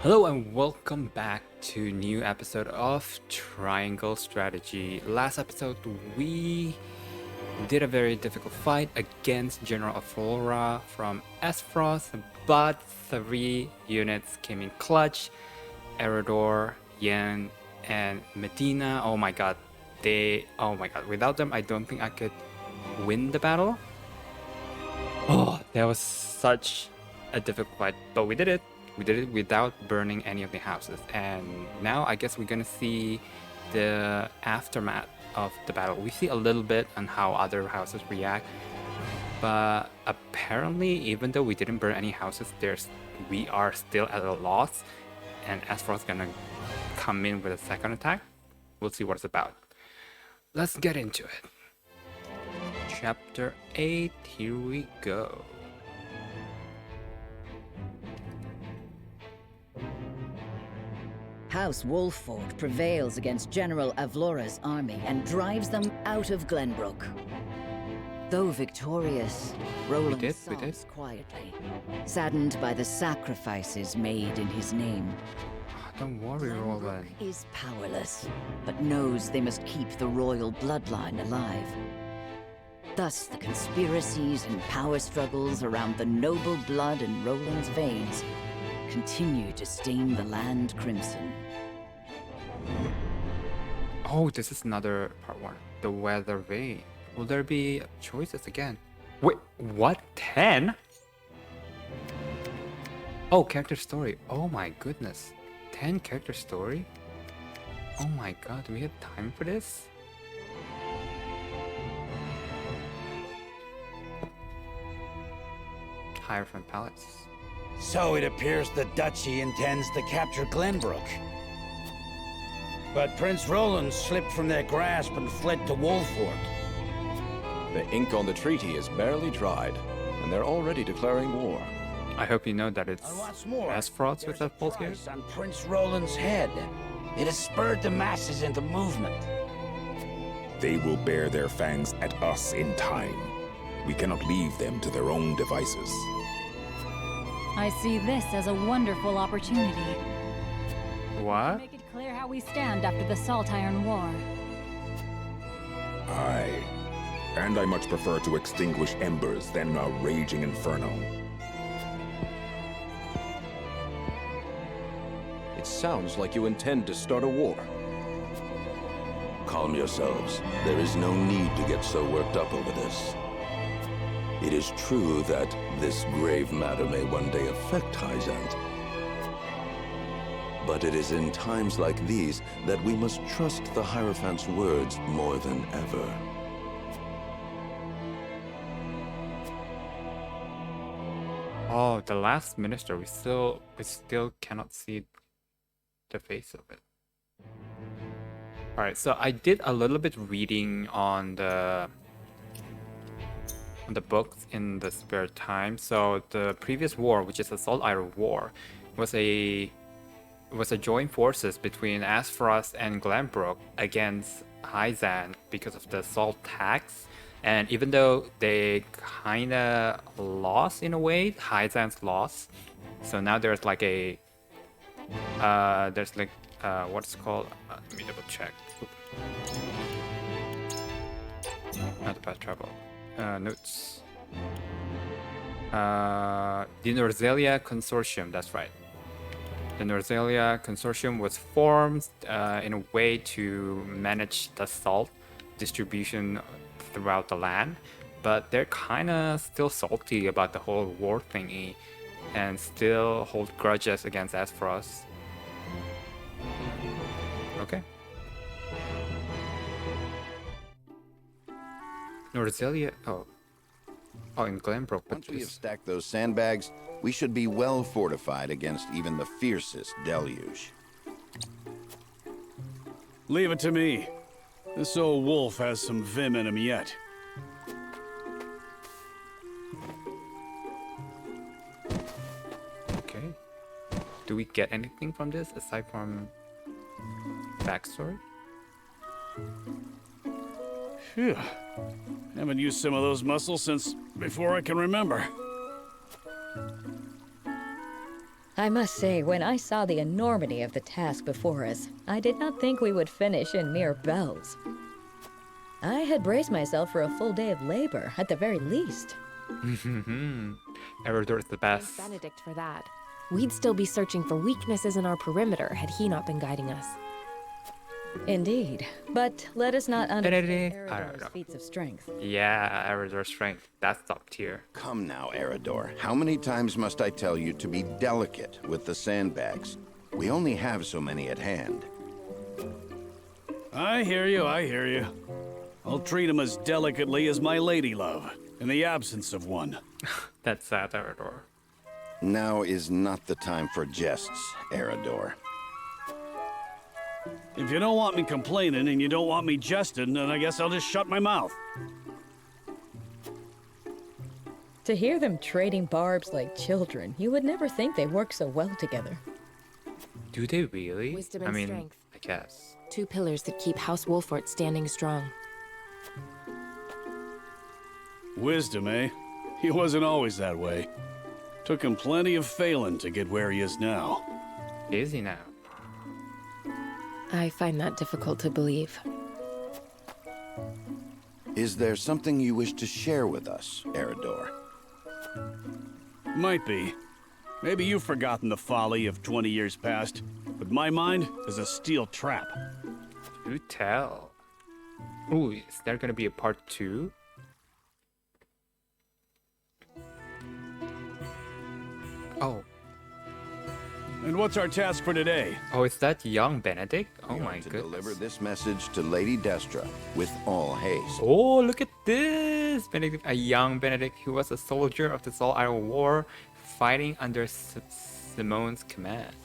Hello and welcome back to new episode of Triangle Strategy. Last episode we did a very difficult fight against General Aurora from Aesfrost, but 3 units came in clutch. Erador, Yen, and Medina. Oh my god. Without them I don't think I could win the battle. Oh, that was such a difficult fight, but we did it. We did it without burning any of the houses. And now I guess we're gonna see the aftermath of the battle. We see a little bit on how other houses react, but apparently even though we didn't burn any houses, we are still at a loss, and Aesfrost is gonna come in with a second attack. We'll see what it's about. Let's get into it. Chapter 8, here we go. House Wolffort prevails against General Avlora's army and drives them out of Glenbrook. Though victorious, Roland sobs quietly, saddened by the sacrifices made in his name. Don't worry, Roland. Is powerless, but knows they must keep the royal bloodline alive. Thus, the conspiracies and power struggles around the noble blood in Roland's veins continue to stain the land crimson. Oh, this is another part 1. The weather vane. Will there be choices again? Wait, what? 10? Oh, character story. Oh my goodness. 10 character story? Oh my god, do we have time for this? Hierophant Palace. So it appears the Duchy intends to capture Glenbrook. But Prince Roland slipped from their grasp and fled to Wolffort. The ink on the treaty is barely dried, and they're already declaring war. I hope you know that it's And what's more, Aesfrost with there's a that bolt here. price on Prince Roland's head. It has spurred the masses into movement. They will bear their fangs at us in time. We cannot leave them to their own devices. I see this as a wonderful opportunity. What? Make it clear how we stand after the Saltiron War. Aye. And I much prefer to extinguish embers than a raging inferno. It sounds like you intend to start a war. Calm yourselves. There is no need to get so worked up over this. It is true that this grave matter may one day affect Hyzante. But it is in times like these that we must trust the Hierophant's words more than ever. Oh, the last minister. We still cannot see the face of it. Alright, so I did a little bit reading on the books in the spare time. So the previous war, which is the Saltiron War, was a joint forces between Aesfrost and Glenbrook against Hyzante because of the salt tax. And even though they kinda lost in a way, Hyzante's lost. So now there's like a what's called, let me double check. Not the past travel. Notes. The Norzelia Consortium, that's right. The Norzelia Consortium was formed in a way to manage the salt distribution throughout the land, but they're kind of still salty about the whole war thingy and still hold grudges against Aesfrost. Okay. Norzelia. Oh, in Glenbrook. Once we have stacked those sandbags, we should be well fortified against even the fiercest deluge. Leave it to me. This old wolf has some vim in him yet. Okay. Do we get anything from this aside from backstory? Phew. Haven't used some of those muscles since before I can remember. I must say, when I saw the enormity of the task before us, I did not think we would finish in mere bells. I had braced myself for a full day of labor, at the very least. Eridor is the best. Benedict for that. We'd still be searching for weaknesses in our perimeter had he not been guiding us. Indeed. But let us not underestimate Benedict? I don't Eridor's know. feats of strength. Yeah, Eridor's strength. That's top tier. Come now, Eridor. How many times must I tell you to be delicate with the sandbags? We only have so many at hand. I hear you, I hear you. I'll treat him as delicately as my lady love, in the absence of one. That's sad, Eridor. Now is not the time for jests, Eridor. If you don't want me complaining and you don't want me jesting, then I guess I'll just shut my mouth. To hear them trading barbs like children, you would never think they work so well together. Do they really? Wisdom and strength. I guess. 2 pillars that keep House Wolffort standing strong. Wisdom, eh? He wasn't always that way. Took him plenty of failing to get where he is now. Is he now? I find that difficult to believe. Is there something you wish to share with us, Eridor? Might be. Maybe you've forgotten the folly of 20 years past, but my mind is a steel trap. Do tell. Ooh, is there gonna be a part 2? Oh. And what's our task for today? Oh, is that young Benedict? Oh We my are to goodness. deliver this message to Lady Destra with all haste. Oh, look at this! Benedict, a young Benedict who was a soldier of the Saltiron War, fighting under Simone's command.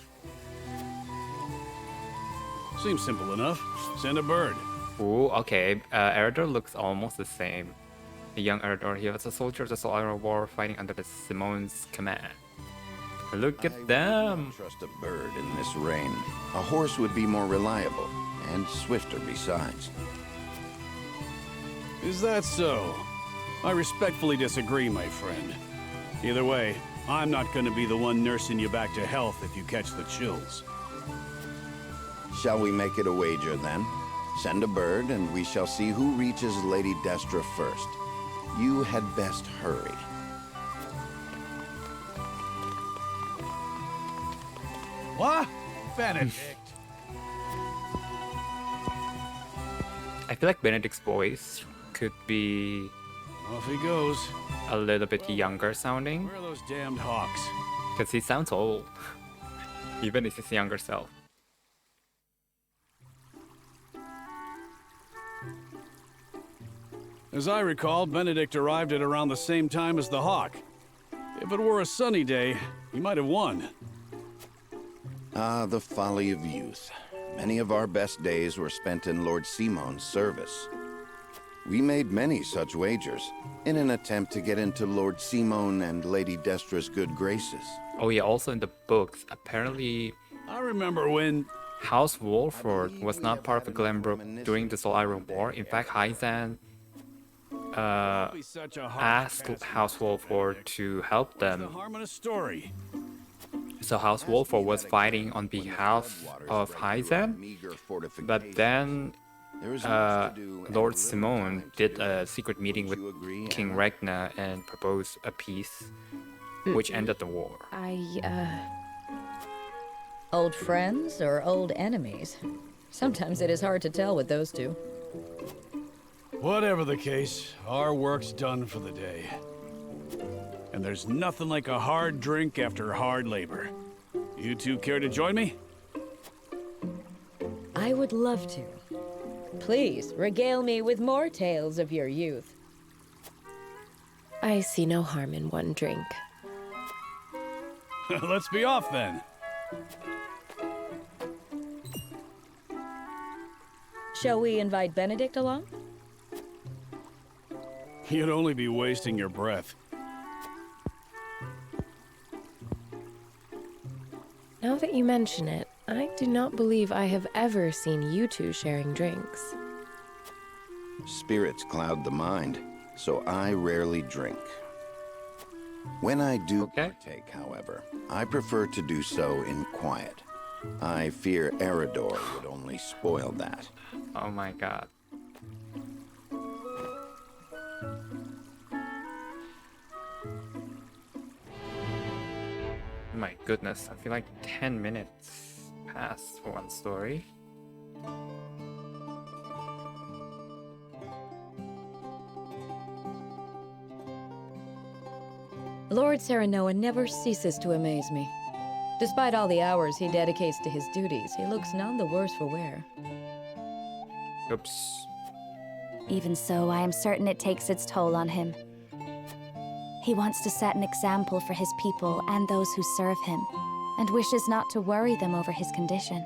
Seems simple enough. Send a bird. Ooh, okay. Eridor looks almost the same. A young Eridor, he was a soldier of the Saltiron War, fighting under the Simone's command. Look at them! Trust a bird in this rain. A horse would be more reliable, and swifter besides. Is that so? I respectfully disagree, my friend. Either way, I'm not going to be the one nursing you back to health if you catch the chills. Shall we make it a wager, then? Send a bird, and we shall see who reaches Lady Destra first. You had best hurry. What? Benedict. I feel like Benedict's voice could be Off he goes. a little bit younger sounding, Where are those damned hawks? because he sounds old, even if his younger self. As I recall, Benedict arrived at around the same time as the hawk. If it were a sunny day, he might have won. Ah, the folly of youth. Many of our best days were spent in Lord Simone's service. We made many such wagers, in an attempt to get into Lord Simone and Lady Destra's good graces. Oh yeah, also in the books, apparently I remember when... House Wolffort was not part of Glenbrook during the Saltiron War. In fact, Hyzante asked House Wolffort to help them. harm in a story. So House Wolffort was fighting on behalf of Hyzante, but then Lord Simone did a secret meeting with King Ragnar and proposed a peace, which ended the war. Old friends or old enemies? Sometimes it is hard to tell with those two. Whatever the case, our work's done for the day. And there's nothing like a hard drink after hard labor. You two care to join me? I would love to. Please, regale me with more tales of your youth. I see no harm in one drink. Let's be off then. Shall we invite Benedict along? You'd only be wasting your breath. Now that you mention it, I do not believe I have ever seen you two sharing drinks. Spirits cloud the mind, so I rarely drink. When I do Okay. partake, however, I prefer to do so in quiet. I fear Eridor would only spoil that. Oh my god. My goodness, I feel like 10 minutes passed for one story. Lord Serenoa never ceases to amaze me. Despite all the hours he dedicates to his duties, he looks none the worse for wear. Oops. Even so, I am certain it takes its toll on him. He wants to set an example for his people and those who serve him, and wishes not to worry them over his condition.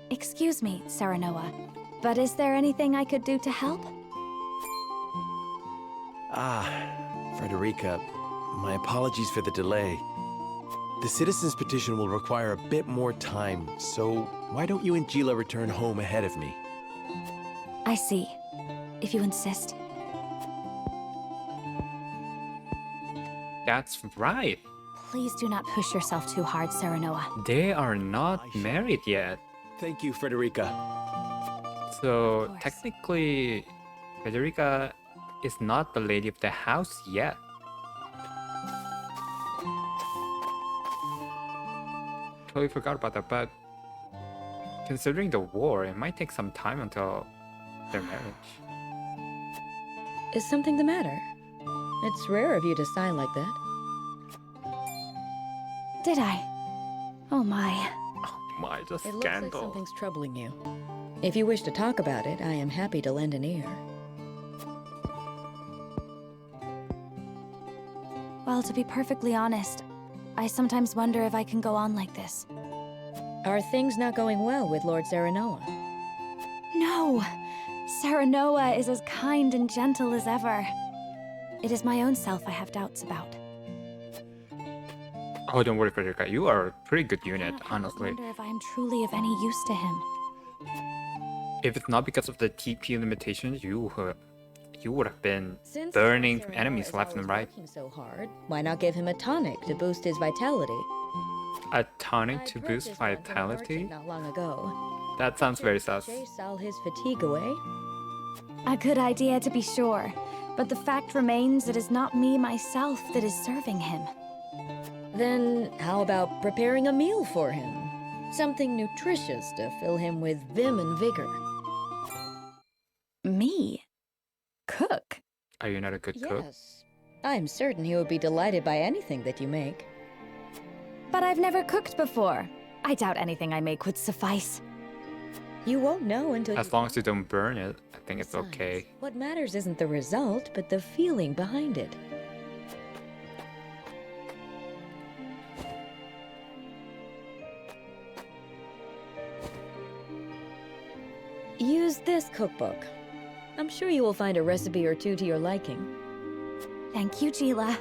Excuse me, Serenoa, but is there anything I could do to help? Frederica, my apologies for the delay. The citizen's petition will require a bit more time, so why don't you and Gila return home ahead of me? I see, if you insist. That's right. Please do not push yourself too hard, Serenoa. They are not married yet. Thank you, Frederica. So technically, Federica is not the lady of the house yet. Totally forgot about that, but considering the war, it might take some time until their marriage. Is something the matter? It's rare of you to sigh like that. Did I? Oh my. Oh my, the It looks like scandal. something's troubling you. If you wish to talk about it, I am happy to lend an ear. Well, to be perfectly honest, I sometimes wonder if I can go on like this. Are things not going well with Lord Serenoa? No! Serenoa is as kind and gentle as ever. It is my own self I have doubts about. Oh, don't worry, Federica. You are a pretty good unit, I honestly. wonder if I am truly of any use to him. If it's not because of the TP limitations, you would have been Since burning Serenoa enemies is left and always right. working so hard, why not give him a tonic to boost his vitality? A tonic I to boost purchased one from a vitality? merchant not long ago. That sounds very sus. Chase all his fatigue away. A good idea to be sure, but the fact remains it is not me myself that is serving him. Then how about preparing a meal for him? Something nutritious to fill him with vim and vigor. Me? Cook? Are you not a good cook? Yes. I'm certain he would be delighted by anything that you make. But I've never cooked before. I doubt anything I make would suffice. You won't know until As long as you don't burn it, I think it's okay. What matters isn't the result, but the feeling behind it. Use this cookbook. I'm sure you will find a recipe or two to your liking. Thank you, Gila.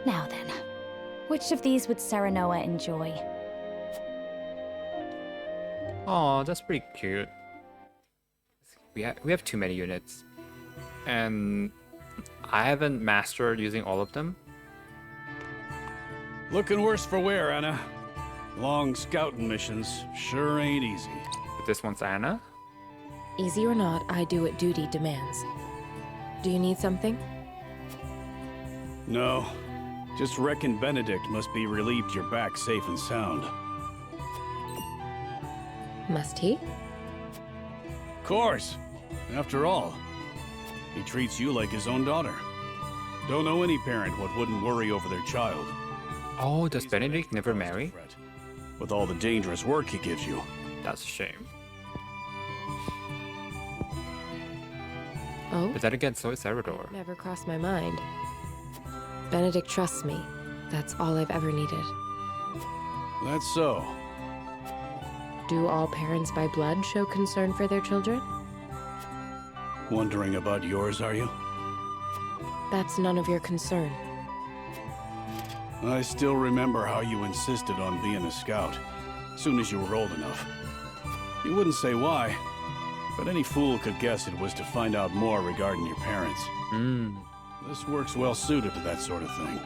Now then, which of these would Serenoa enjoy? Oh, that's pretty cute. We have too many units, and I haven't mastered using all of them. Looking worse for wear, Anna. Long scouting missions sure ain't easy. But this one's Anna. Easy or not, I do what duty demands. Do you need something? No, just reckon Benedict must be relieved you're back safe and sound. Must he? Course. After all, he treats you like his own daughter. Don't know any parent what wouldn't worry over their child. Oh, does Benedict never marry? With all the dangerous work he gives you. That's a shame. Oh? But then again, so is Eridor. Never crossed my mind. Benedict trusts me. That's all I've ever needed. That's so. Do all parents by blood show concern for their children? Wondering about yours, are you? That's none of your concern. I still remember how you insisted on being a scout, soon as you were old enough. You wouldn't say why, But any fool could guess it was to find out more regarding your parents. This work's well suited to that sort of thing.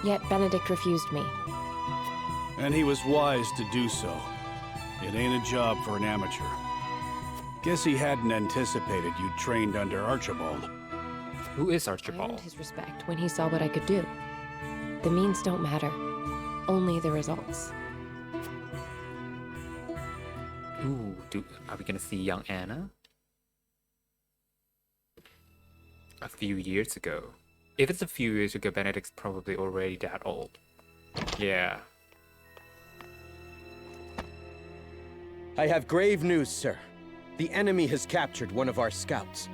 Yet Benedict refused me. And he was wise to do so. It ain't a job for an amateur. Guess he hadn't anticipated you trained under Archibald. Who is I Archibald? earned his respect when he saw what I could do. The means don't matter, only the results. Ooh, are we gonna see young Anna? A few years ago. If it's a few years ago, Benedict's probably already that old. Yeah. I have grave news, sir. The enemy has captured one of our scouts.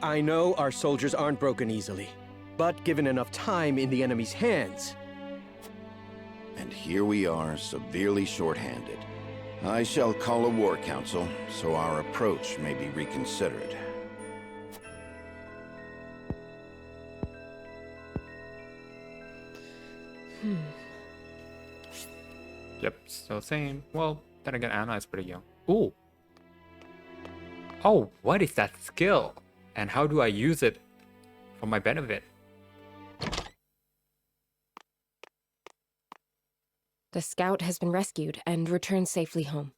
I know our soldiers aren't broken easily, but given enough time in the enemy's hands... And here we are, severely short-handed. I shall call a war council, so our approach may be reconsidered. Yep, still same. Well, then again, Anna is pretty young. Ooh. Oh, what is that skill? And how do I use it for my benefit? The scout has been rescued and returned safely home.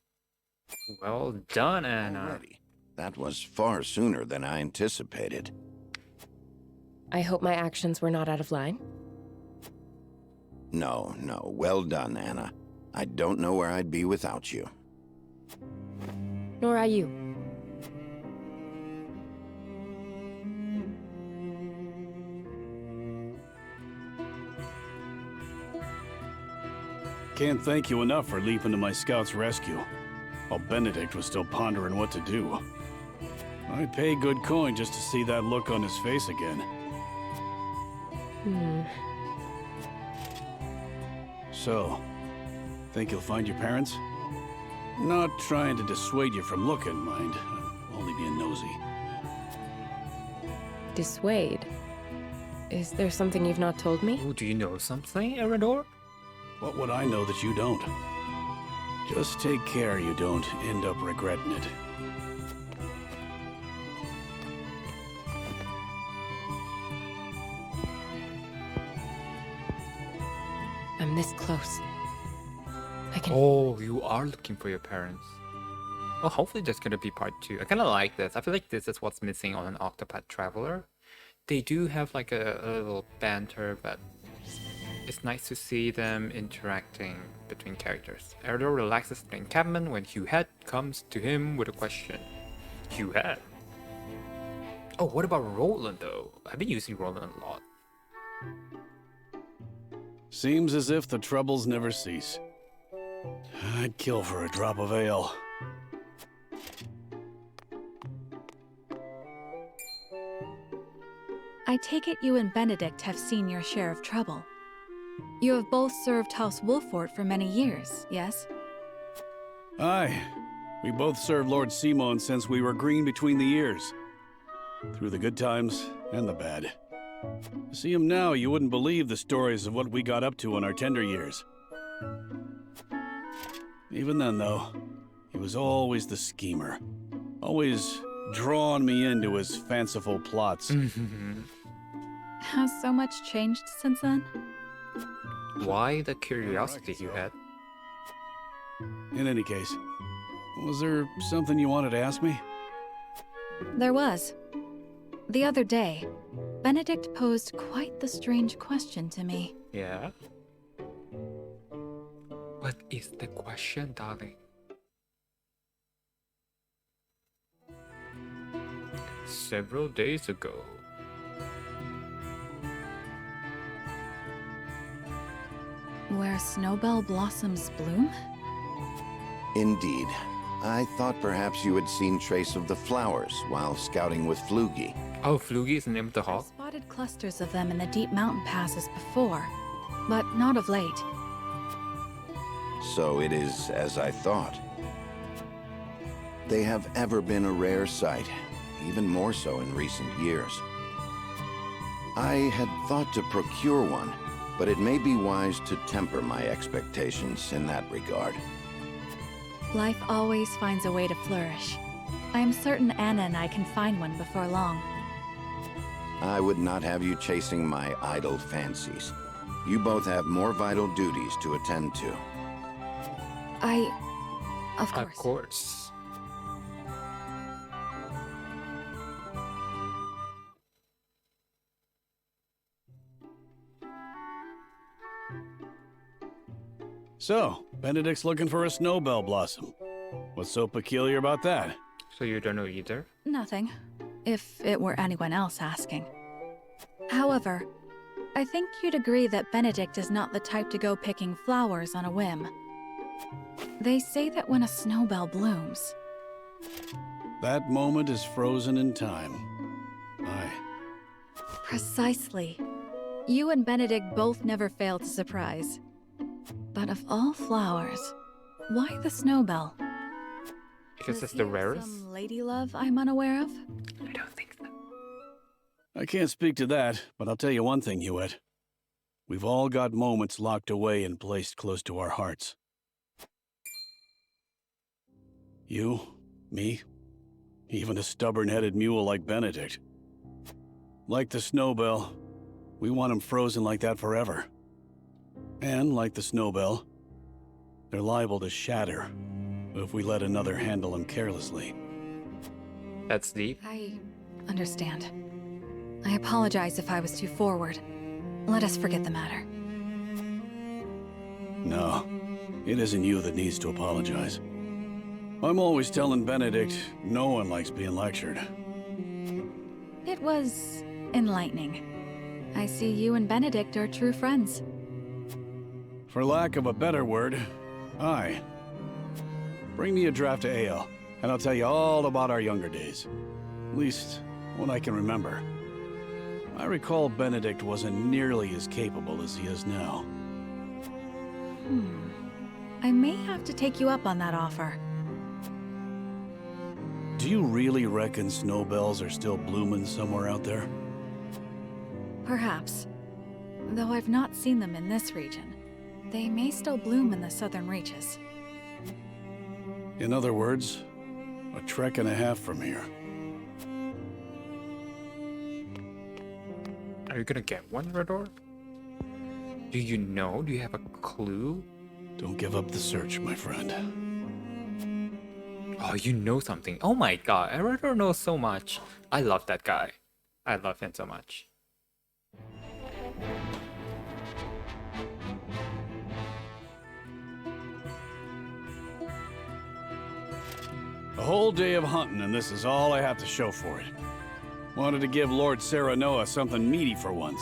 Well done, Anna. Already. That was far sooner than I anticipated. I hope my actions were not out of line. No, well done, Anna. I don't know where I'd be without you. Nor are you. Can't thank you enough for leaping to my scout's rescue, while Benedict was still pondering what to do. I'd pay good coin just to see that look on his face again. So, think you'll find your parents? Not trying to dissuade you from looking, mind. I'm only being nosy. Dissuade? Is there something you've not told me? Ooh, do you know something, Erador? What would I know that you don't? Just take care you don't end up regretting it. I'm this close. I can... Oh, you are looking for your parents. Well, hopefully there's gonna be part 2. I kinda like this. I feel like this is what's missing on an Octopath Traveler. They do have like a little banter, but it's nice to see them interacting between characters. Erador relaxes the encampment when Hughette comes to him with a question. Hughette? Oh, what about Roland though? I've been using Roland a lot. Seems as if the troubles never cease. I'd kill for a drop of ale. I take it you and Benedict have seen your share of trouble. You have both served House Wolffort for many years, yes? Aye. We both served Lord Simon since we were green between the ears. Through the good times and the bad. To see him now, you wouldn't believe the stories of what we got up to in our tender years. Even then, though, he was always the schemer. Always drawing me into his fanciful plots. Has so much changed since then? Why the curiosity you had? In any case, was there something you wanted to ask me? There was. The other day, Benedict posed quite the strange question to me. Yeah? What is the question, darling? Several days ago. Where snowbell blossoms bloom? Indeed. I thought perhaps you had seen trace of the flowers while scouting with Flugy. Oh, Flugy is the name of the hawk? Spotted clusters of them in the deep mountain passes before, but not of late. So it is as I thought. They have ever been a rare sight, even more so in recent years. I had thought to procure one, but it may be wise to temper my expectations in that regard. Life always finds a way to flourish. I am certain Anna and I can find one before long. I would not have you chasing my idle fancies. You both have more vital duties to attend to. Of course. Of course. So, Benedict's looking for a snowbell blossom. What's so peculiar about that? So you don't know either? Nothing, if it were anyone else asking. However, I think you'd agree that Benedict is not the type to go picking flowers on a whim. They say that when a snowbell blooms... That moment is frozen in time. Aye. Precisely. You and Benedict both never fail to surprise. But of all flowers, why the snowbell? Because it's Does the he have rarest? some lady love I'm unaware of? I don't think so. I can't speak to that, but I'll tell you one thing, Hewitt. We've all got moments locked away and placed close to our hearts. You, me, even a stubborn-headed mule like Benedict. Like the snowbell, we want him frozen like that forever. And like the snowbell, they're liable to shatter if we let another handle them carelessly. That's deep. I understand. I apologize if I was too forward. Let us forget the matter. No, it isn't you that needs to apologize. I'm always telling Benedict no one likes being lectured. It was enlightening. I see you and Benedict are true friends. For lack of a better word, aye. Bring me a draft of ale, and I'll tell you all about our younger days. At least, what I can remember. I recall Benedict wasn't nearly as capable as he is now. I may have to take you up on that offer. Do you really reckon snowbells are still blooming somewhere out there? Perhaps. Though I've not seen them in this region. They may still bloom in the southern reaches. In other words, a trek and a half from here. Are you gonna get one, Redor? Do you know? Do you have a clue? Don't give up the search, my friend. Oh, you know something. Oh my god, Redor knows so much. I love that guy. I love him so much. A whole day of hunting, and this is all I have to show for it. Wanted to give Lord Serenoa something meaty for once.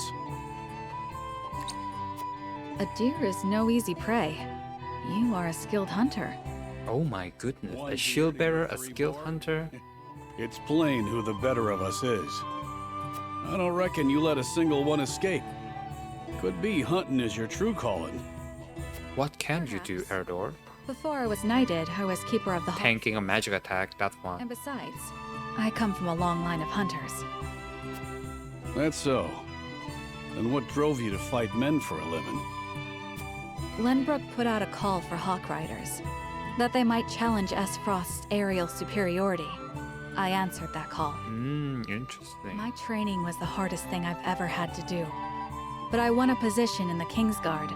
A deer is no easy prey. You are a skilled hunter. Oh my goodness, a shield bearer, a skilled hunter? It's plain who the better of us is. I don't reckon you let a single one escape. Could be hunting is your true calling. What can you do, Erdor? Before I was knighted, I was keeper of the hall. Tanking a magic attack, that's one. And besides, I come from a long line of hunters. That's so. And what drove you to fight men for a living? Glenbrook put out a call for hawk riders, that they might challenge Aesfrost's aerial superiority. I answered that call. Interesting. My training was the hardest thing I've ever had to do. But I won a position in the Kingsguard,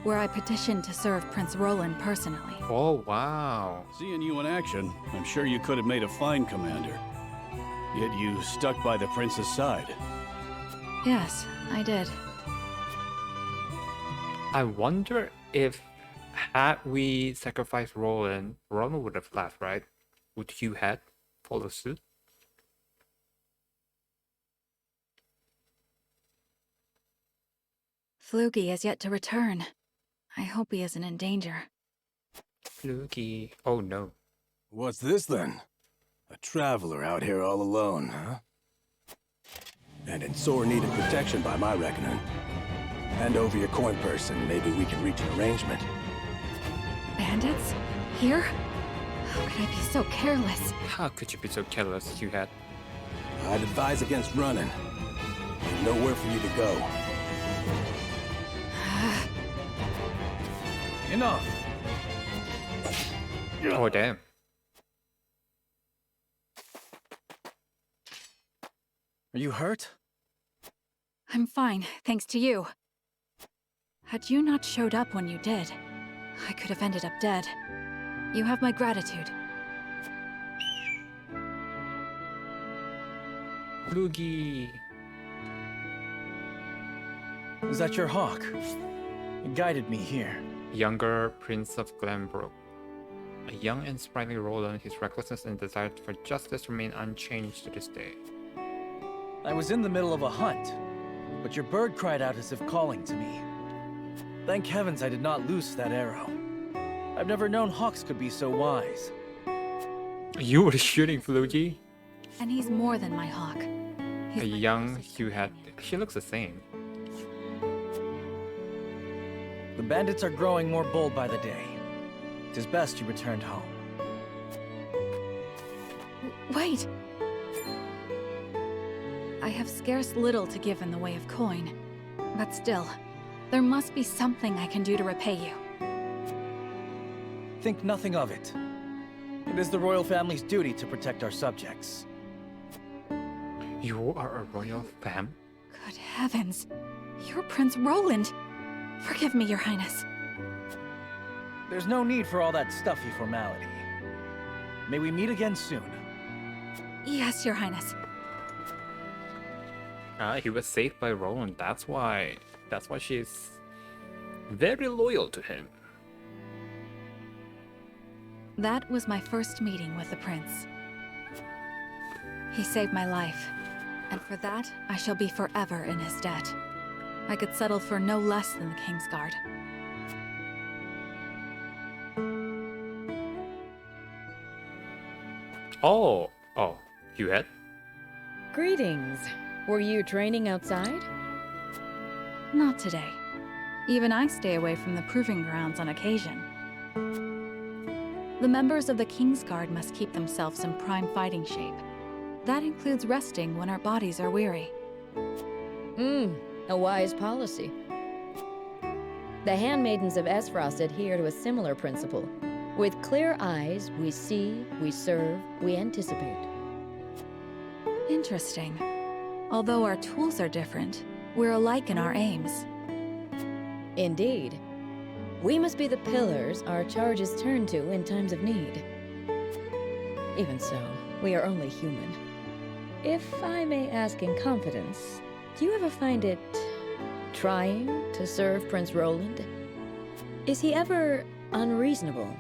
where I petitioned to serve Prince Roland personally. Oh, wow. Seeing you in action, I'm sure you could have made a fine commander. Yet you stuck by the prince's side. Yes, I did. I wonder if, had we sacrificed Roland, Roland would have left, right? Would you had follow suit? Fluky has yet to return. I hope he isn't in danger. Fluky. Oh no. What's this then? A traveler out here all alone, huh? And in sore need of protection by my reckoning. Hand over your coin purse and maybe we can reach an arrangement. Bandits? Here? How could I be so careless? How could you be so careless, you had? I'd advise against running. There's nowhere for you to go. Enough! Oh damn. Are you hurt? I'm fine, thanks to you. Had you not showed up when you did, I could have ended up dead. You have my gratitude. Loogie. Is that your hawk? It guided me here. Younger Prince of Glenbrook. A young and sprightly Roland, his recklessness and desire for justice remain unchanged to this day. I was in the middle of a hunt, but your bird cried out as if calling to me. Thank heavens I did not loose that arrow. I've never known hawks could be so wise. You were shooting Flugie? And he's more than my hawk. A young Hugh had. She looks the same. The bandits are growing more bold by the day. It is best you returned home. Wait! I have scarce little to give in the way of coin. But still, there must be something I can do to repay you. Think nothing of it. It is the royal family's duty to protect our subjects. You are a royal fam? Good heavens. You're Prince Roland. Forgive me, Your Highness. There's no need for all that stuffy formality. May we meet again soon. Yes, Your Highness. He was saved by Roland. That's why she's very loyal to him. That was my first meeting with the prince. He saved my life, and for that, I shall be forever in his debt. I could settle for no less than the Kingsguard. Oh, you had? Greetings. Were you training outside? Not today. Even I stay away from the proving grounds on occasion. The members of the Kingsguard must keep themselves in prime fighting shape. That includes resting when our bodies are weary. A wise policy. The handmaidens of Aesfrost adhere to a similar principle. With clear eyes, we see, we serve, we anticipate. Interesting. Although our tools are different, we're alike in our aims. Indeed. We must be the pillars our charges turn to in times of need. Even so, we are only human. If I may ask in confidence, do you ever find it trying to serve Prince Roland? Is he ever unreasonable?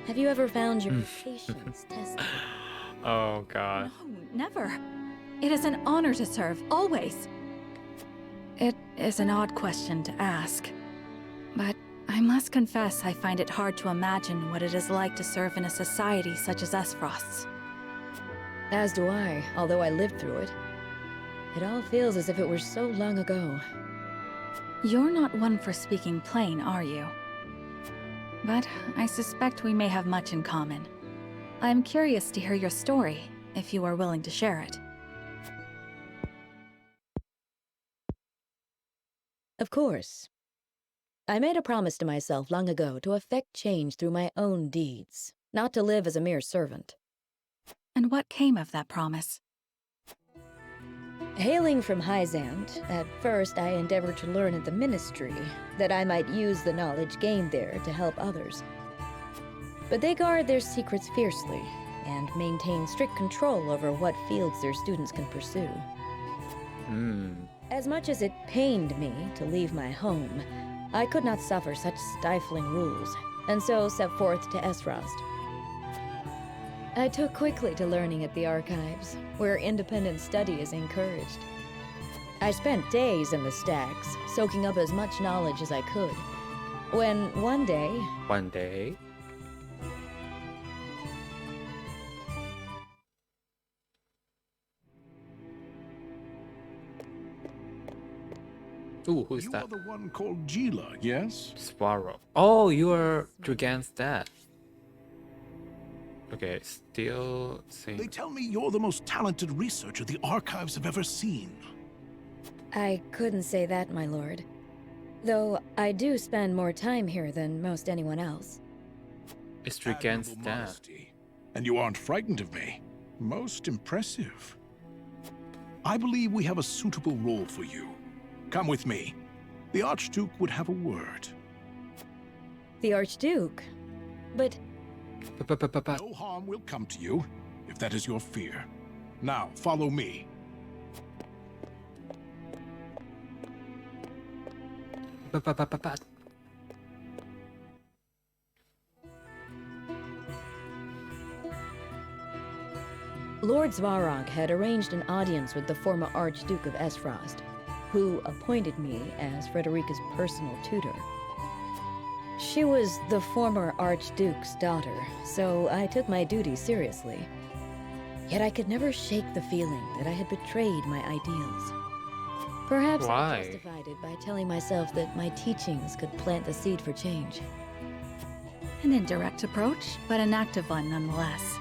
Have you ever found your patience tested? Oh, God. No, never. It is an honor to serve, always. It is an odd question to ask, but I must confess I find it hard to imagine what it is like to serve in a society such as Aesfrost's. As do I, although I lived through it. It all feels as if it were so long ago. You're not one for speaking plain, are you? But I suspect we may have much in common. I'm curious to hear your story, if you are willing to share it. Of course. I made a promise to myself long ago to effect change through my own deeds, not to live as a mere servant. And what came of that promise? Hailing from Hyzante, at first I endeavored to learn at the ministry, that I might use the knowledge gained there to help others. But they guard their secrets fiercely, and maintain strict control over what fields their students can pursue. As much as it pained me to leave my home, I could not suffer such stifling rules, and so set forth to Aesfrost. I took quickly to learning at the archives, where independent study is encouraged. I spent days in the stacks, soaking up as much knowledge as I could. When one day... Ooh, who's that? You are the one called Gila, yes? Sparrow. Oh, you are Dragan's dad. Okay, still seeing... They tell me you're the most talented researcher the archives have ever seen. I couldn't say that, my lord. Though I do spend more time here than most anyone else. It's Dragan's dad. And you aren't frightened of me. Most impressive. I believe we have a suitable role for you. Come with me. The Archduke would have a word. The Archduke? But... No harm will come to you, if that is your fear. Now, follow me. Lord Svarog had arranged an audience with the former Archduke of Aesfrost, who appointed me as Frederica's personal tutor. She was the former Archduke's daughter, so I took my duties seriously. Yet I could never shake the feeling that I had betrayed my ideals. Perhaps I justified it by telling myself that my teachings could plant the seed for change. An indirect approach, but an active one nonetheless.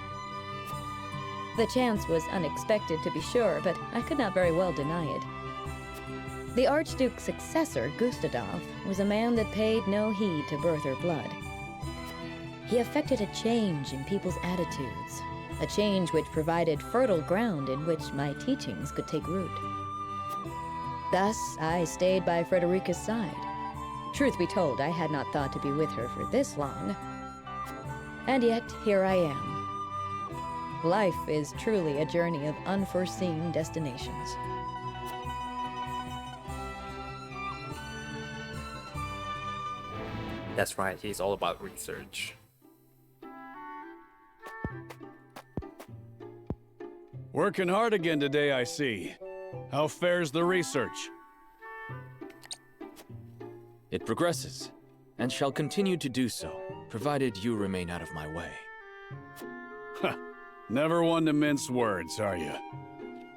The chance was unexpected, to be sure, but I could not very well deny it. The Archduke's successor, Gustadov, was a man that paid no heed to birth or blood. He effected a change in people's attitudes, a change which provided fertile ground in which my teachings could take root. Thus, I stayed by Frederica's side. Truth be told, I had not thought to be with her for this long. And yet, here I am. Life is truly a journey of unforeseen destinations. That's right, he's all about research. Working hard again today, I see. How fares the research? It progresses, and shall continue to do so, provided you remain out of my way. Never one to mince words, are you?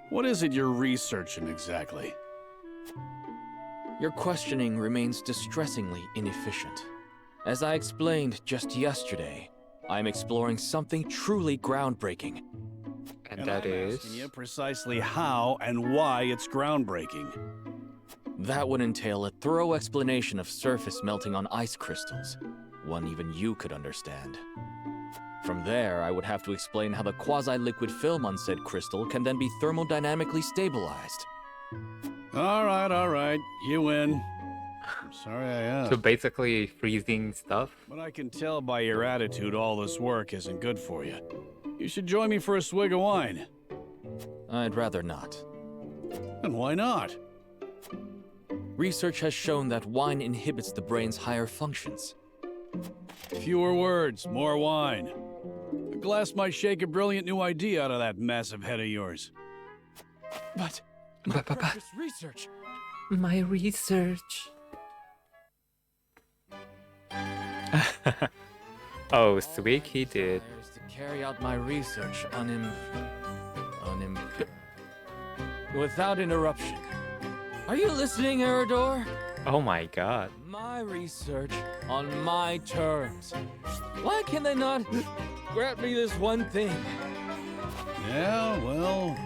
What is it you're researching exactly? Your questioning remains distressingly inefficient. As I explained just yesterday, I'm exploring something truly groundbreaking. And that is? Asking you precisely how and why it's groundbreaking. That would entail a thorough explanation of surface melting on ice crystals, one even you could understand. From there, I would have to explain how the quasi-liquid film on said crystal can then be thermodynamically stabilized. All right, you win. I'm sorry I asked. So basically freezing stuff? But I can tell by your attitude all this work isn't good for you. You should join me for a swig of wine. I'd rather not. And why not? Research has shown that wine inhibits the brain's higher functions. Fewer words, more wine. A glass might shake a brilliant new idea out of that massive head of yours. But my precious research. My research. Oh, sweet, he did. To carry out my research without interruption. Are you listening, Eridor? Oh my god. My research on my terms. Why can they not grant me this one thing? Yeah, well...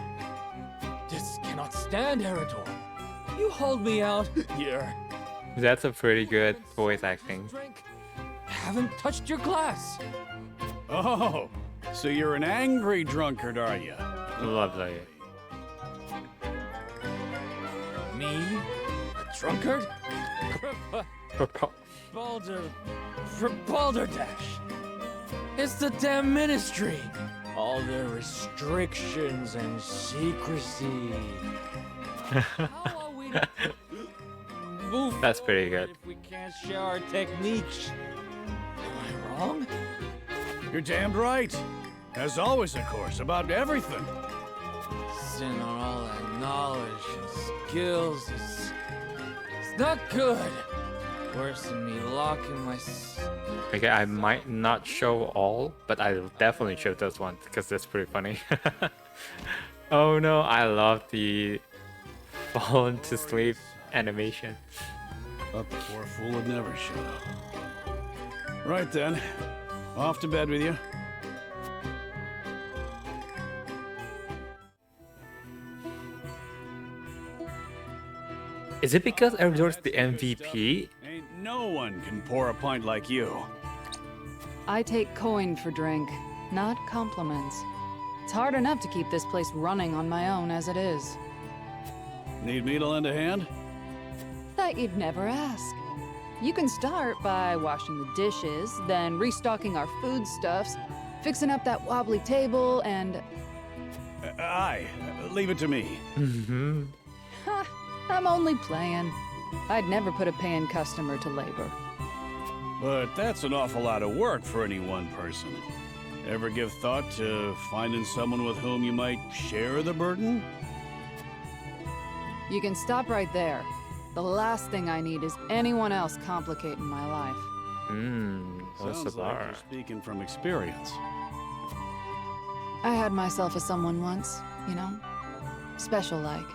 This cannot stand, Eridor. You hold me out here. That's a pretty good voice acting. Haven't touched your glass. Oh, so you're an angry drunkard, are you? Lovely. Me? A drunkard? Balderdash. It's the damn ministry. All their restrictions and secrecy. How are we to move That's pretty good. if we can't share our techniques? Am I wrong? You're damned right. As always, of course, about everything. Sin on all that knowledge and skills is... It's not good. Worse than me locking my... Okay, I might not show all, but I'll definitely show those ones because that's pretty funny. Oh no, I love the fallen to sleep animation. But the poor fool would never show up. Right then, off to bed with you. Is it because Eridor's the MVP? Ain't no one can pour a pint like you. I take coin for drink, not compliments. It's hard enough to keep this place running on my own as it is. Need me to lend a hand? Thought you'd never ask. You can start by washing the dishes, then restocking our foodstuffs, fixing up that wobbly table, and... Aye, leave it to me. Ha! I'm only playing. I'd never put a paying customer to labor. But that's an awful lot of work for any one person. Ever give thought to finding someone with whom you might share the burden? You can stop right there. The last thing I need is anyone else complicating my life. Sounds like you're speaking from experience. I had myself a someone once, you know? Special like.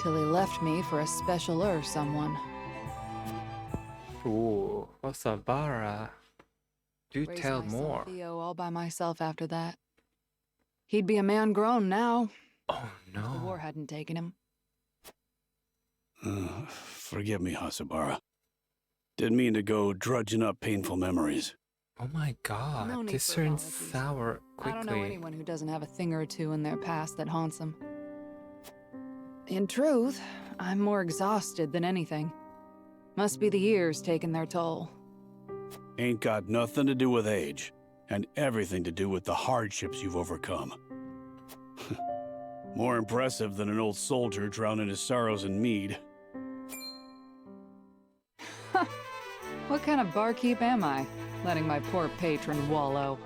Till he left me for a specialer someone. Ooh, Osabara. Do Raised tell my son more. Theo all by myself after that. He'd be a man grown now. Oh The no. war hadn't taken him. Forgive me, Hasabara. Didn't mean to go drudging up painful memories. Oh my god, No need this for turns apologies. sour I don't know quickly. anyone who doesn't have a thing or two in their past that haunts them. In truth, I'm more exhausted than anything. Must be the years taking their toll. Ain't got nothing to do with age, and everything to do with the hardships you've overcome. More impressive than an old soldier drowning his sorrows in mead. What kind of barkeep am I, letting my poor patron wallow?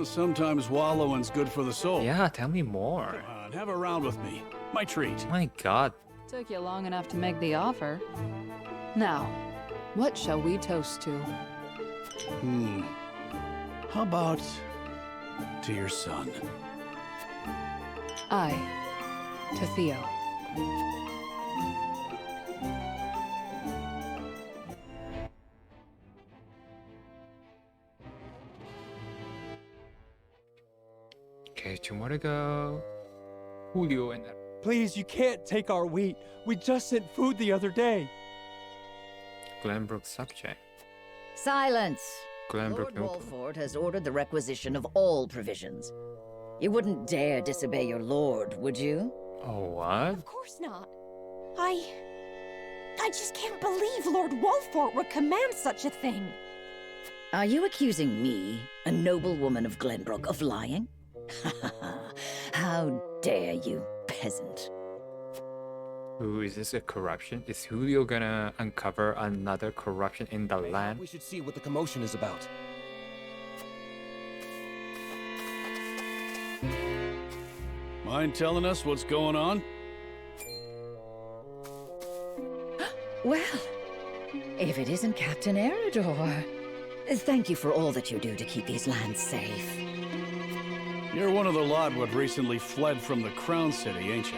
Sometimes wallowing's good for the soul. Yeah, tell me more. Come on, have a round with me. My treat. My god. Took you long enough to make the offer. Now, what shall we toast to? How about to your son? I, to Theo. Okay, 2 more to go. Julio and Please, you can't take our wheat. We just sent food the other day. Glenbrook subject. Silence! Glenbrook Lord noble. Wolffort has ordered the requisition of all provisions. You wouldn't dare disobey your lord, would you? Oh, what? Of course not. I just can't believe Lord Wolffort would command such a thing. Are you accusing me, a noble woman of Glenbrook, of lying? How dare you, peasant. Ooh, is this a corruption? Is Julio gonna uncover another corruption in the land? We should see what the commotion is about. Mind telling us what's going on? Well, if it isn't Captain Eridor. Thank you for all that you do to keep these lands safe. You're one of the lot what recently fled from the Crown City, ain't you?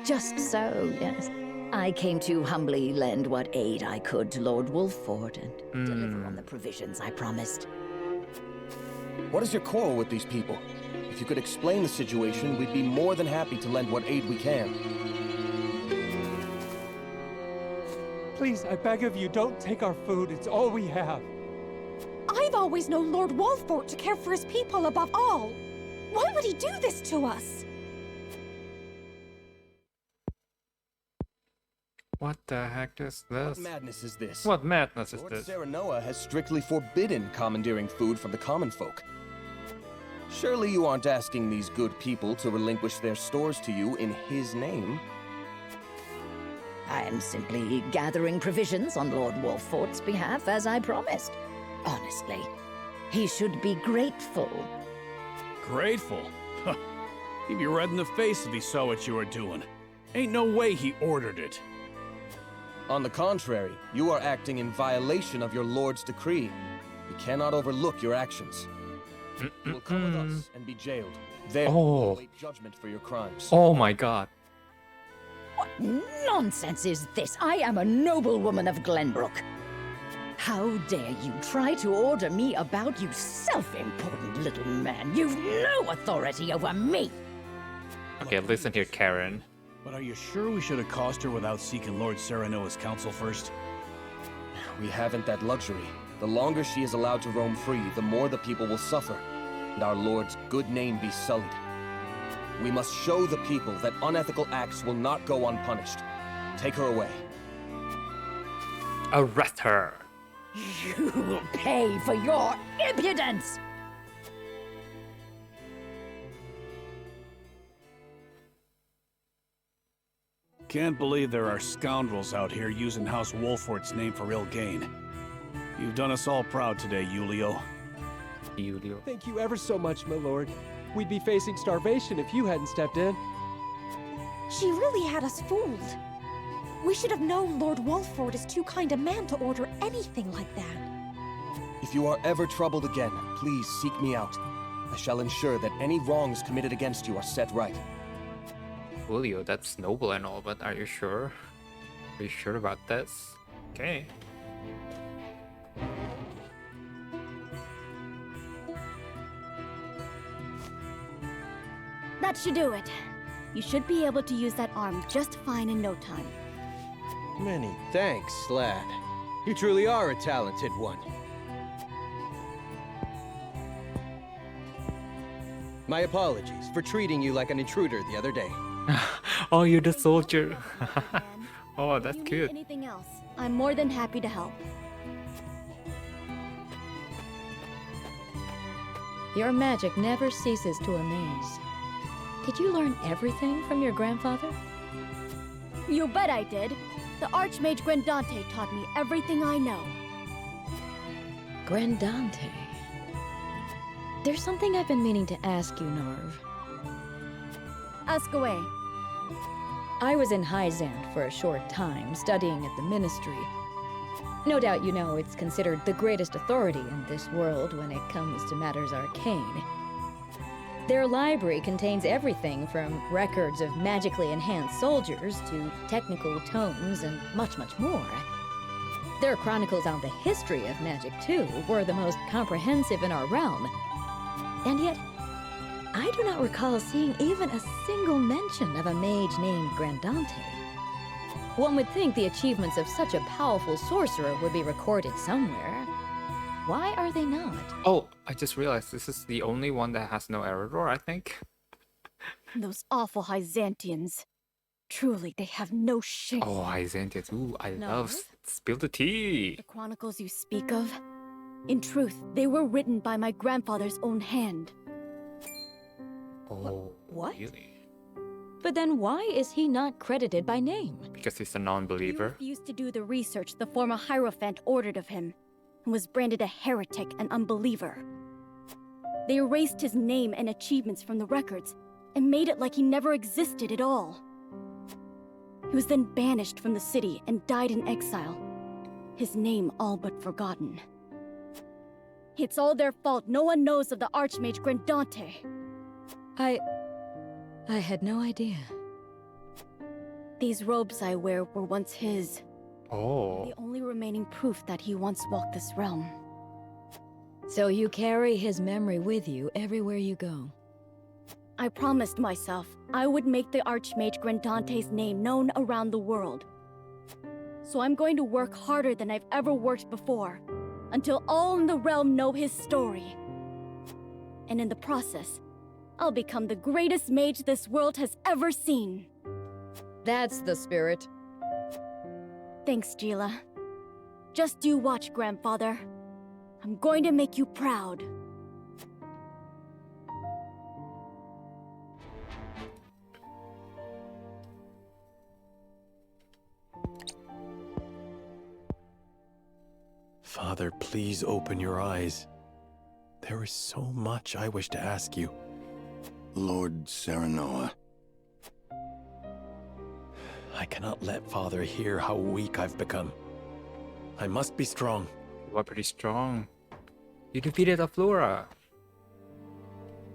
Just so, yes. I came to humbly lend what aid I could to Lord Wolffort and deliver on the provisions I promised. What is your quarrel with these people? If you could explain the situation, we'd be more than happy to lend what aid we can. Please, I beg of you, don't take our food. It's all we have. I've always known Lord Wolffort to care for his people above all. Why would he do this to us? What the heck is this? What madness is this? What madness is Lord this? Serenoa has strictly forbidden commandeering food from the common folk. Surely you aren't asking these good people to relinquish their stores to you in his name? I am simply gathering provisions on Lord Wolffort's behalf, as I promised. Honestly, he should be grateful. Grateful? Huh. He'd be red in the face if he saw what you were doing. Ain't no way he ordered it. On the contrary, you are acting in violation of your lord's decree. We cannot overlook your actions. You will come with us and be jailed. There, you will await judgment for your crimes. Oh my god. What nonsense is this? I am a noblewoman of Glenbrook. How dare you try to order me about, you self-important little man? You've no authority over me! Okay, listen here, Karen. But are you sure we should accost her without seeking Lord Serenoa's counsel first? We haven't that luxury. The longer she is allowed to roam free, the more the people will suffer, and our lord's good name be sullied. We must show the people that unethical acts will not go unpunished. Take her away. Arrest her. You will pay for your impudence! Can't believe there are scoundrels out here using House Wolffort's name for ill gain. You've done us all proud today, Julio. Julio. Thank you ever so much, my lord. We'd be facing starvation if you hadn't stepped in. She really had us fooled. We should have known Lord Wolffort is too kind a man to order anything like that. If you are ever troubled again, please seek me out. I shall ensure that any wrongs committed against you are set right. Julio, that's noble and all, but are you sure? Are you sure about this? Okay. That should do it. You should be able to use that arm just fine in no time. Many thanks, lad. You truly are a talented one. My apologies for treating you like an intruder the other day. Oh, you're the soldier. Oh, that's If you good. need anything else, I'm more than happy to help. Your magic never ceases to amaze. Did you learn everything from your grandfather? You bet I did. The Archmage Grandante taught me everything I know. Grandante. There's something I've been meaning to ask you, Narv. Ask away. I was in Hyzante for a short time, studying at the Ministry. No doubt you know it's considered the greatest authority in this world when it comes to matters arcane. Their library contains everything from records of magically enhanced soldiers to technical tomes and much, much more. Their chronicles on the history of magic, too, were the most comprehensive in our realm. And yet, I do not recall seeing even a single mention of a mage named Grandante. One would think the achievements of such a powerful sorcerer would be recorded somewhere. Why are they not? Oh, I just realized this is the only one that has no error door, I think. Those awful Hyzantians. Truly, they have no shame. Oh, Hyzante. Ooh, I No. love spill the tea. The chronicles you speak of, in truth, they were written by my grandfather's own hand. Oh, What? really? But then why is he not credited by name? Because he's a He non-believer. refused to do the research the former Hierophant ordered of him, and was branded a heretic and unbeliever. They erased his name and achievements from the records, and made it like he never existed at all. He was then banished from the city and died in exile, his name all but forgotten. It's all their fault no one knows of the Archmage Grandante. I had no idea. These robes I wear were once his. Oh. The only remaining proof that he once walked this realm. So you carry his memory with you everywhere you go. I promised myself I would make the Archmage Grandante's name known around the world. So I'm going to work harder than I've ever worked before, until all in the realm know his story. And in the process, I'll become the greatest mage this world has ever seen. That's the spirit. Thanks, Gila. Just you watch, Grandfather. I'm going to make you proud. Father, please open your eyes. There is so much I wish to ask you. Lord Serenoa. I cannot let Father hear how weak I've become. I must be strong. You are pretty strong. You defeated Aflora.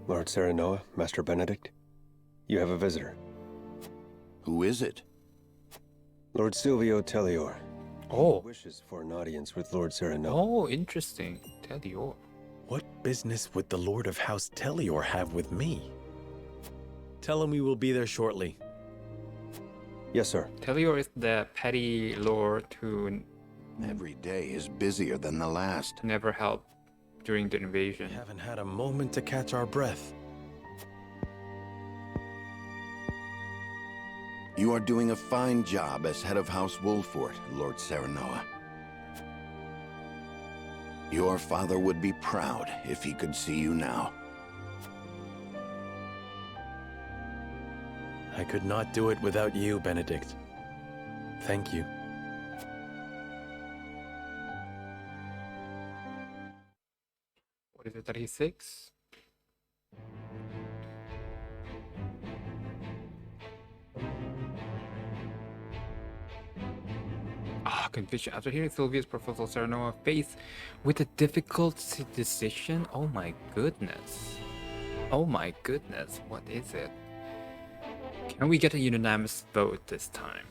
Lord Serenoa, Master Benedict, you have a visitor. Who is it? Lord Silvio Telliore. Oh. He wishes for an audience with Lord Serenoa. Oh, interesting. Telliore. What business would the Lord of House Telliore have with me? Tell him we will be there shortly. Yes, sir. Telliore is the petty lord who Every day is busier than the last. never helped during the invasion. We haven't had a moment to catch our breath. You are doing a fine job as head of House Wolffort, Lord Serenoa. Your father would be proud if he could see you now. I could not do it without you, Benedict. Thank you. What is it, 36? Confusion. After hearing Sylvia's proposal, Serenoa faced with a difficult decision. Oh my goodness. Oh my goodness. What is it? Can we get a unanimous vote this time?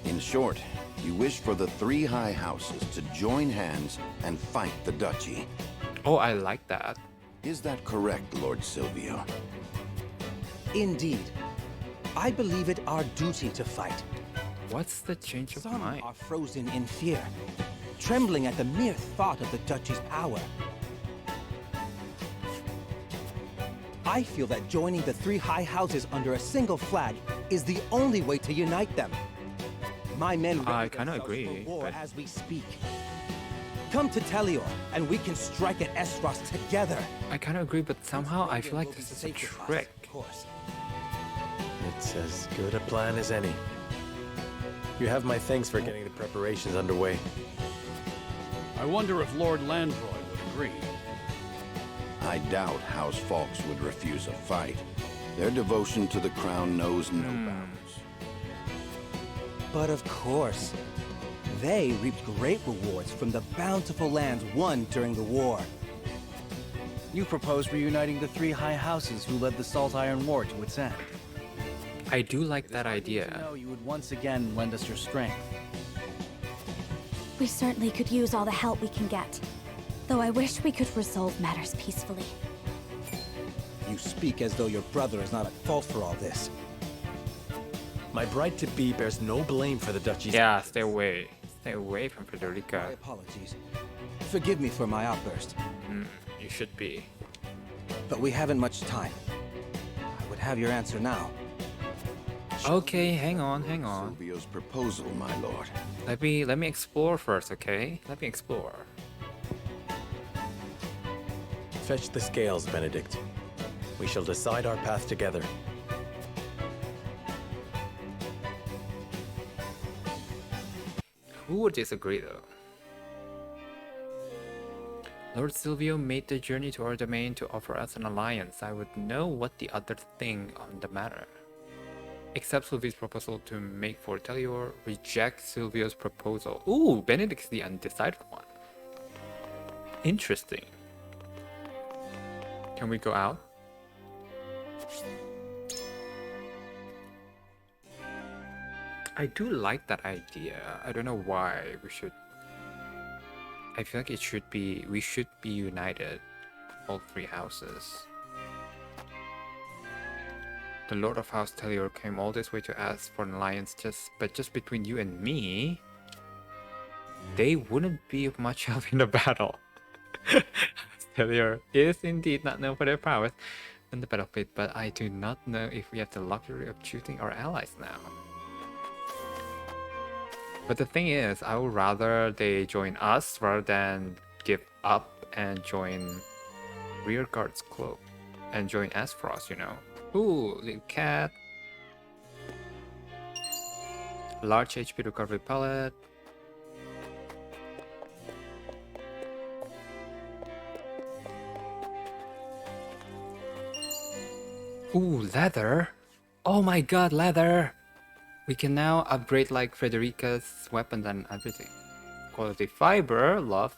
In short, you wish for the three high houses to join hands and fight the duchy. Oh, I like that. Is that correct, Lord Silvio? Indeed. I believe it our duty to fight. What's the change of Some mind? are frozen in fear, trembling at the mere thought of the duchy's power. I feel that joining the three high houses under a single flag is the only way to unite them. My men I kind of agree, war but as we speak. Come to Telliore, and we can strike at Aesfrost together. I kind of agree, but somehow I feel like this is a trick. It's as good a plan as any. You have my thanks for getting the preparations underway. I wonder if Lord Landroy would agree. I doubt House Fawkes would refuse a fight. Their devotion to the crown knows no bounds. But of course, they reaped great rewards from the bountiful lands won during the war. You proposed reuniting the three high houses who led the Saltiron War to its end. I do like that To idea. know you would once again lend us your strength. We certainly could use all the help we can get. Though I wish we could resolve matters peacefully. You speak as though your brother is not at fault for all this. My bride-to-be bears no blame for the duchy's... Yeah, stay away. Stay away from Frederica. My apologies. Forgive me for my outburst. You should be. But we haven't much time. I would have your answer now. Okay, hang on, hang on. Silvio's proposal, my lord. Let me explore first, okay? Let me explore. Fetch the scales, Benedict. We shall decide our path together. Who would disagree though? Lord Silvio made the journey to our domain to offer us an alliance. I would know what the other thing on the matter. Accept Silvio's proposal to make for Telliore. Reject Silvio's proposal. Ooh, Benedict's the undecided one. Interesting. Can we go out? I do like that idea. I don't know why we should. I feel like we should be united, all three houses. The Lord of House Telliore came all this way to ask for an alliance just between you and me, they wouldn't be of much help in the battle. Telliore is indeed not known for their prowess in the battlefield, but I do not know if we have the luxury of choosing our allies now. But the thing is, I would rather they join us rather than give up and join Rearguard's Cloak and join Aesfrost, you know. Ooh, little cat. Large HP recovery palette. Ooh, leather. Oh my god, leather. We can now upgrade like Frederica's weapons and everything. Quality fiber, love.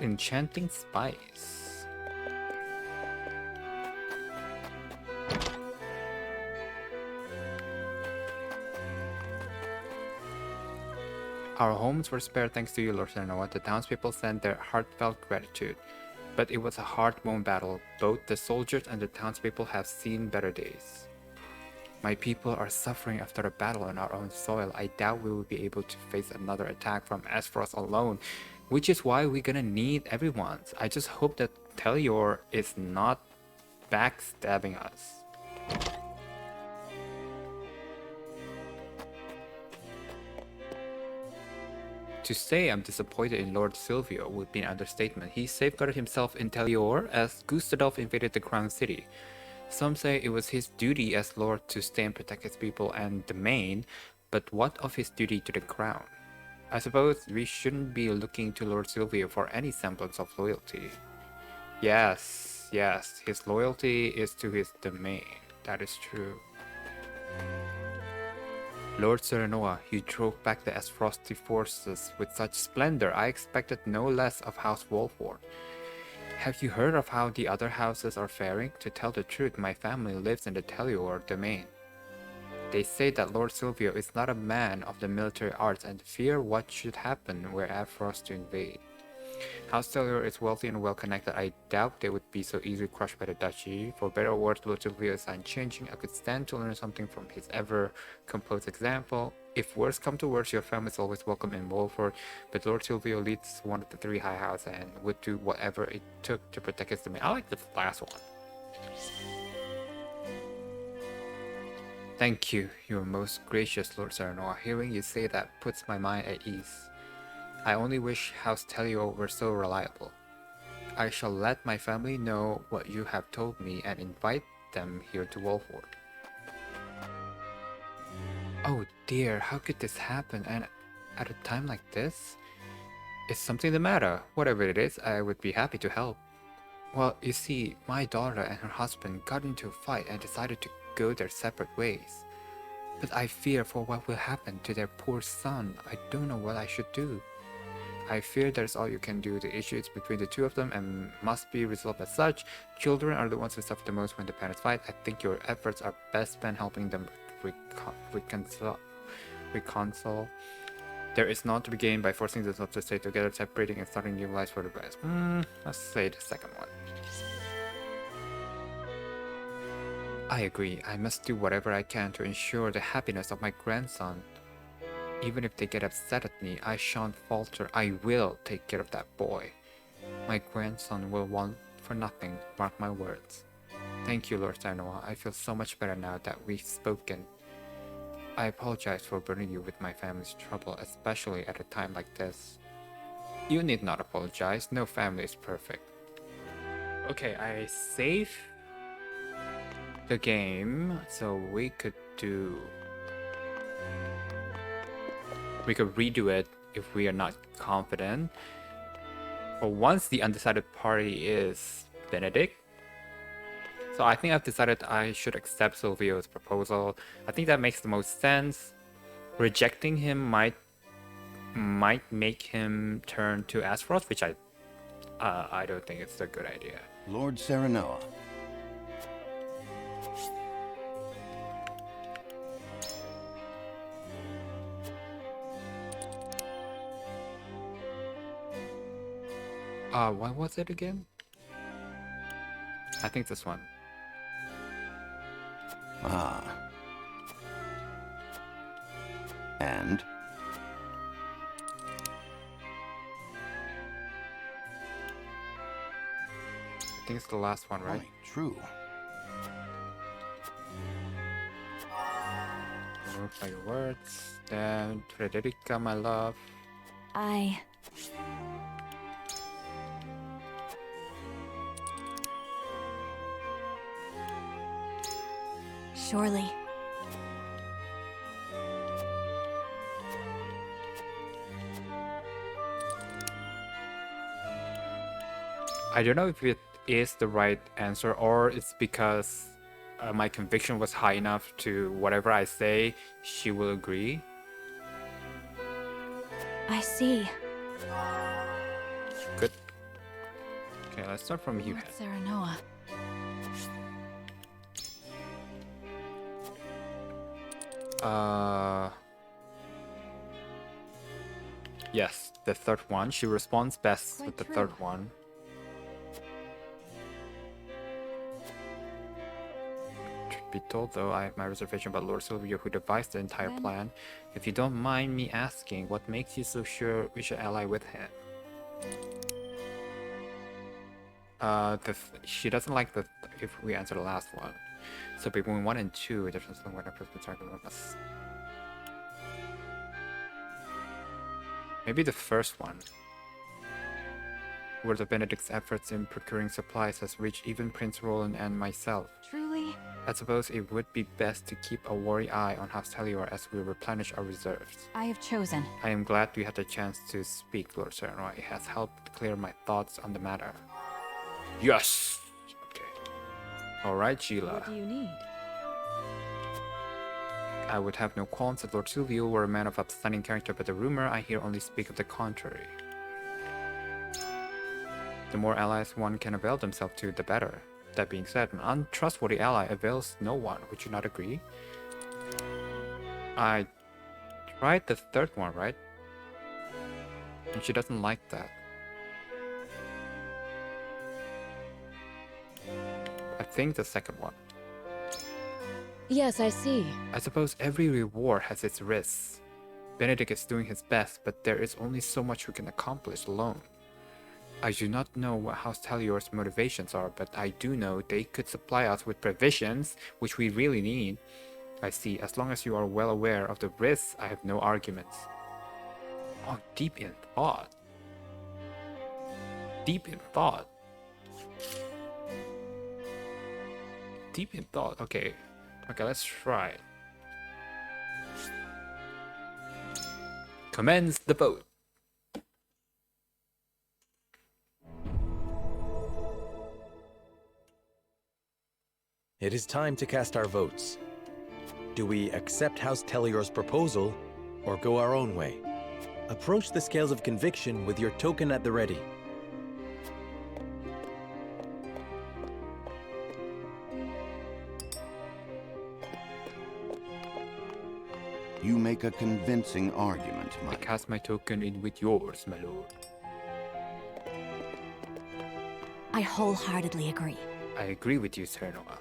Enchanting spice. Our homes were spared thanks to you, Lord Serenoa. The townspeople sent their heartfelt gratitude. But it was a hard-won battle. Both the soldiers and the townspeople have seen better days. My people are suffering after a battle on our own soil. I doubt we will be able to face another attack from Aesfrost alone, which is why we're gonna need everyone. I just hope that Telliore is not backstabbing us. To say I'm disappointed in Lord Silvio would be an understatement. He safeguarded himself in Telliore as Gustadolf invaded the Crown City. Some say it was his duty as Lord to stay and protect his people and domain, but what of his duty to the Crown? I suppose we shouldn't be looking to Lord Silvio for any semblance of loyalty. Yes, his loyalty is to his domain. That is true. Lord Serenoa, you drove back the Aesfrosti forces with such splendor. I expected no less of House Wolffort. Have you heard of how the other houses are faring? To tell the truth, my family lives in the Telliore domain. They say that Lord Silvio is not a man of the military arts and fear what should happen were Aesfrost to invade. House Telliore is wealthy and well connected. I doubt they would be so easily crushed by the duchy. For better or worse, Lord Silvio is unchanging. I could stand to learn something from his ever composed example. If worse come to worse, your family is always welcome in Wolffort, but Lord Silvio leads one of the three high houses and would do whatever it took to protect his domain. I like the last one. Thank you, you are most gracious, Lord Serenoa. Hearing you say that puts my mind at ease. I only wish House Telliore were so reliable. I shall let my family know what you have told me and invite them here to Wolffort. Oh dear, how could this happen and at a time like this? Is something the matter? Whatever it is, I would be happy to help. Well, you see, my daughter and her husband got into a fight and decided to go their separate ways. But I fear for what will happen to their poor son. I don't know what I should do. I fear that is all you can do. The issue is between the two of them and must be resolved as such. Children are the ones who suffer the most when the parents fight. I think your efforts are best spent helping them reconcile. There is naught to be gained by forcing themselves to stay together, separating and starting new lives for the best. Let's say the second one. I agree. I must do whatever I can to ensure the happiness of my grandson. Even if they get upset at me, I shan't falter. I will take care of that boy. My grandson will want for nothing, mark my words. Thank you, Lord Serenoa. I feel so much better now that we've spoken. I apologize for burdening you with my family's trouble, especially at a time like this. You need not apologize. No family is perfect. Okay, I save the game, so we could redo it if we are not confident. But once the undecided party is Benedict, so I think I've decided I should accept Silvio's proposal. I think that makes the most sense. Rejecting him might make him turn to Aesfrost, which I don't think it's a good idea. Lord Serenoa. What was it again? I think this one. Ah. And? I think it's the last one, right? True. Move by your words. Then, Frederica, my love. Surely. I don't know if it is the right answer or it's because my conviction was high enough to whatever I say, she will agree. I see. Good. Okay, let's start from you. Serenoa. Yes, the third one. She responds best with the third one. be told, though, I have my reservation about Lord Silvio, who devised the entire plan. If you don't mind me asking, what makes you so sure we should ally with him? She doesn't like if we answer the last one. So between 1 and 2, there's something when I first started with us. Maybe the first one, where the Benedict's efforts in procuring supplies has reached even Prince Roland and myself. Truly? I suppose it would be best to keep a wary eye on House Telliore as we replenish our reserves. I have chosen. I am glad we had the chance to speak, Lord Serenoa. It has helped clear my thoughts on the matter. Yes! Okay. Alright, Sheila. What do you need? I would have no qualms if Lord Silvio were a man of upstanding character, but the rumor I hear only speak of the contrary. The more allies one can avail themselves to, the better. That being said, an untrustworthy ally avails no one. Would you not agree? I tried the third one, right? And she doesn't like that. I think the second one. Yes, I see. I suppose every reward has its risks. Benedict is doing his best, but there is only so much we can accomplish alone. I do not know what House Telliore's motivations are, but I do know they could supply us with provisions, which we really need. I see, as long as you are well aware of the risks, I have no arguments. Oh, deep in thought. Deep in thought. Deep in thought, okay. Okay, let's try. Commence the vote. It is time to cast our votes. Do we accept House Telliore's proposal, or go our own way? Approach the scales of conviction with your token at the ready. You make a convincing argument, my... I cast my token in with yours, my lord. I wholeheartedly agree. I agree with you, Serenoa.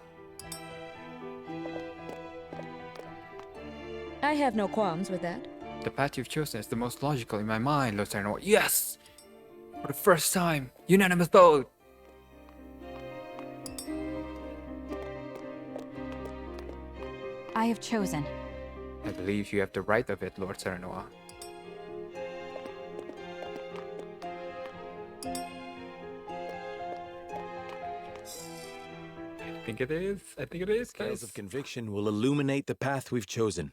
I have no qualms with that. The path you've chosen is the most logical in my mind, Lord Serenoa. Yes! For the first time, unanimous vote! I have chosen. I believe you have the right of it, Lord Serenoa. I think it is. I think it is, Scales guys. of conviction will illuminate the path we've chosen.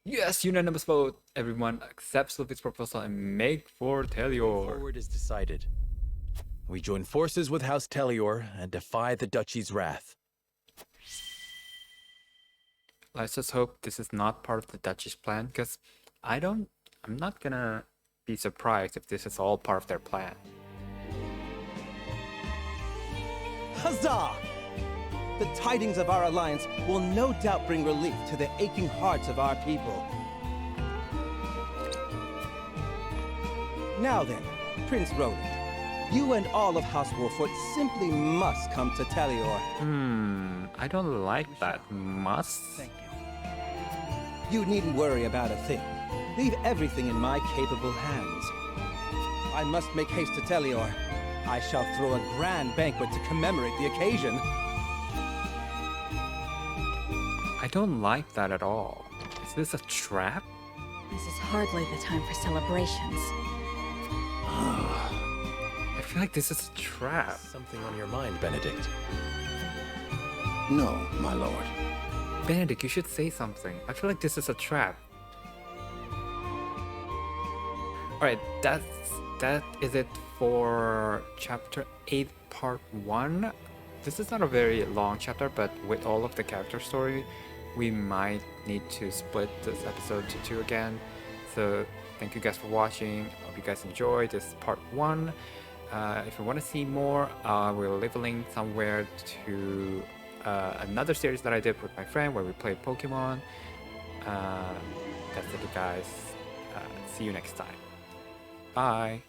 Yes, unanimous vote. Everyone accepts Ludwig's proposal and make for Telliore. Forward is decided. We join forces with House Telliore and defy the Duchy's wrath. Let's just hope this is not part of the Duchy's plan, because I'm not gonna be surprised if this is all part of their plan. Huzzah! The tidings of our alliance will no doubt bring relief to the aching hearts of our people. Now then, Prince Roland, you and all of House Wolffort simply must come to Telliore. I don't like that. Must? Thank you. You needn't worry about a thing. Leave everything in my capable hands. I must make haste to Telliore. I shall throw a grand banquet to commemorate the occasion. I don't like that at all. Is this a trap? This is hardly the time for celebrations. I feel like this is a trap. Something on your mind, Benedict? No, my lord. Benedict, you should say something. I feel like this is a trap. Alright, that is it for chapter 8 part 1. This is not a very long chapter, but with all of the character story, we might need to split this episode to 2 again. So thank you guys for watching. Hope you guys enjoyed this part 1. If you want to see more, we'll leave a link somewhere to another series that I did with my friend where we played Pokemon. That's it, guys. See you next time. Bye.